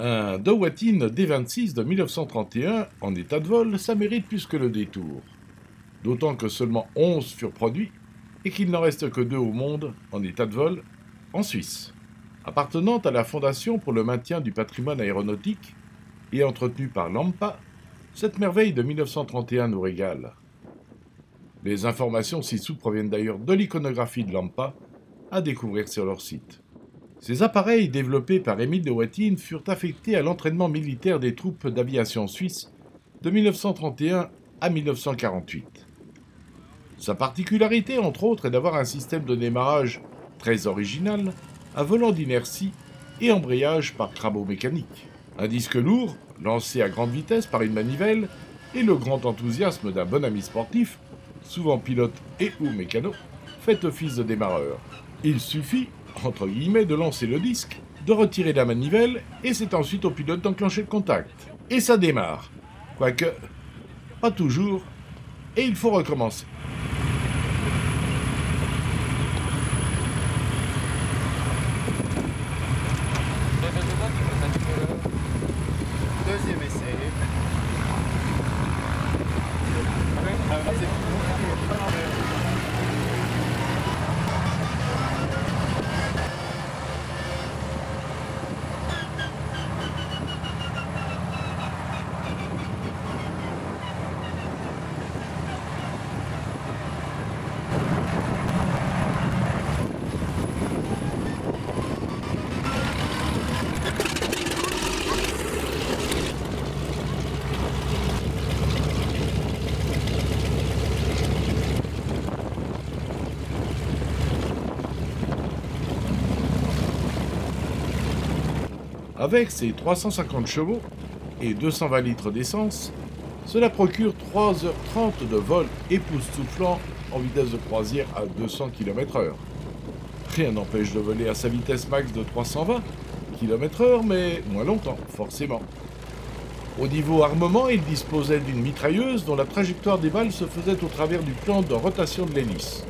Un Dewatin D-26 de 1931 en état de vol, ça mérite plus que le détour. D'autant que seulement 11 furent produits et qu'il n'en reste que 2 au monde en état de vol en Suisse. Appartenant à la Fondation pour le maintien du patrimoine aéronautique et entretenue par l'AMPA, cette merveille de 1931 nous régale. Les informations ci-dessous proviennent d'ailleurs de l'iconographie de l'AMPA à découvrir sur leur site. Ces appareils développés par Émile Dewatin furent affectés à l'entraînement militaire des troupes d'aviation suisse de 1931 à 1948. Sa particularité, entre autres, est d'avoir un système de démarrage très original, à volant d'inertie et embrayage par crabot mécanique. Un disque lourd, lancé à grande vitesse par une manivelle, et le grand enthousiasme d'un bon ami sportif, souvent pilote et ou mécano, fait office de démarreur. Il suffit, entre guillemets, de lancer le disque, de retirer la manivelle, et c'est ensuite au pilote d'enclencher le contact. Et ça démarre. Quoique, pas toujours, et il faut recommencer. Deuxième essai. Avec ses 350 chevaux et 220 litres d'essence, cela procure 3h30 de vol époustouflant en vitesse de croisière à 200 km/h. Rien n'empêche de voler à sa vitesse max de 320 km/h, mais moins longtemps, forcément. Au niveau armement, il disposait d'une mitrailleuse dont la trajectoire des balles se faisait au travers du plan de rotation de l'hélice,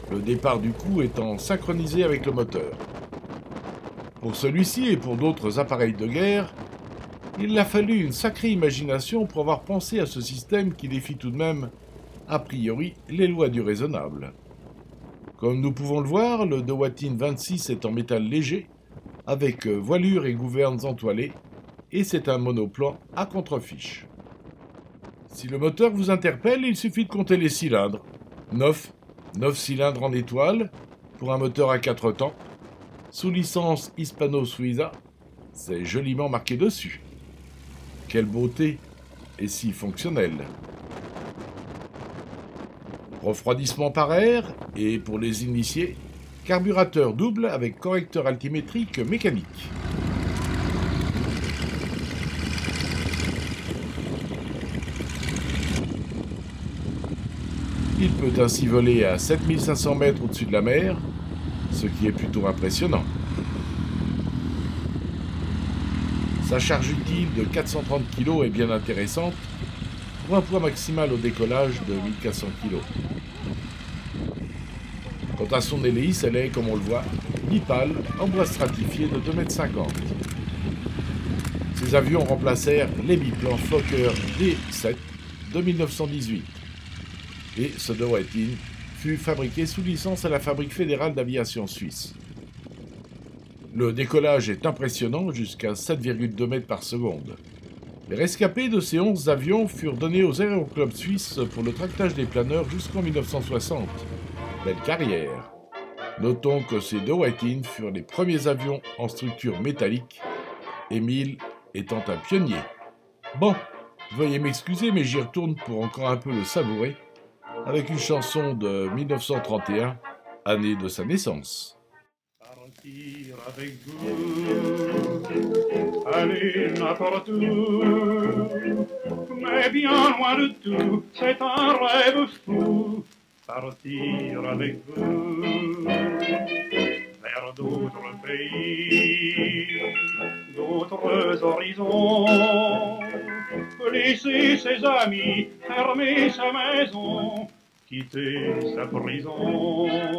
le départ du coup étant synchronisé avec le moteur. Pour celui-ci et pour d'autres appareils de guerre, il a fallu une sacrée imagination pour avoir pensé à ce système qui défie tout de même, a priori, les lois du raisonnable. Comme nous pouvons le voir, le Dewatin 26 est en métal léger, avec voilure et gouvernes entoilées, et c'est un monoplan à contre-fiche. Si le moteur vous interpelle, il suffit de compter les cylindres. 9 cylindres en étoile, pour un moteur à 4 temps, sous licence Hispano-Suiza, c'est joliment marqué dessus. Quelle beauté et si fonctionnelle. Refroidissement par air et, pour les initiés, carburateur double avec correcteur altimétrique mécanique. Il peut ainsi voler à 7500 mètres au-dessus de la mer, ce qui est plutôt impressionnant. Sa charge utile de 430 kg est bien intéressante, pour un poids maximal au décollage de 1400 kg. Quant à son hélice, elle est, comme on le voit, bipale, en bois stratifié de 2,50 m. Ces avions remplacèrent les biplans Fokker D-7 de 1918. Et ce Dewatin fut fabriqué sous licence à la Fabrique fédérale d'aviation suisse. Le décollage est impressionnant, jusqu'à 7,2 mètres par seconde. Les rescapés de ces 11 avions furent donnés aux aéroclubs suisses pour le tractage des planeurs jusqu'en 1960. Belle carrière. Notons que ces Dewatin furent les premiers avions en structure métallique, Émile étant un pionnier. Bon, veuillez m'excuser, mais j'y retourne pour encore un peu le savourer, avec une chanson de 1931, année de sa naissance. Partir avec vous, aller n'importe où, mais bien loin de tout, c'est un rêve fou. Partir avec vous, vers d'autres pays, d'autres horizons, laisser ses amis, fermer sa maison, quitter sa prison.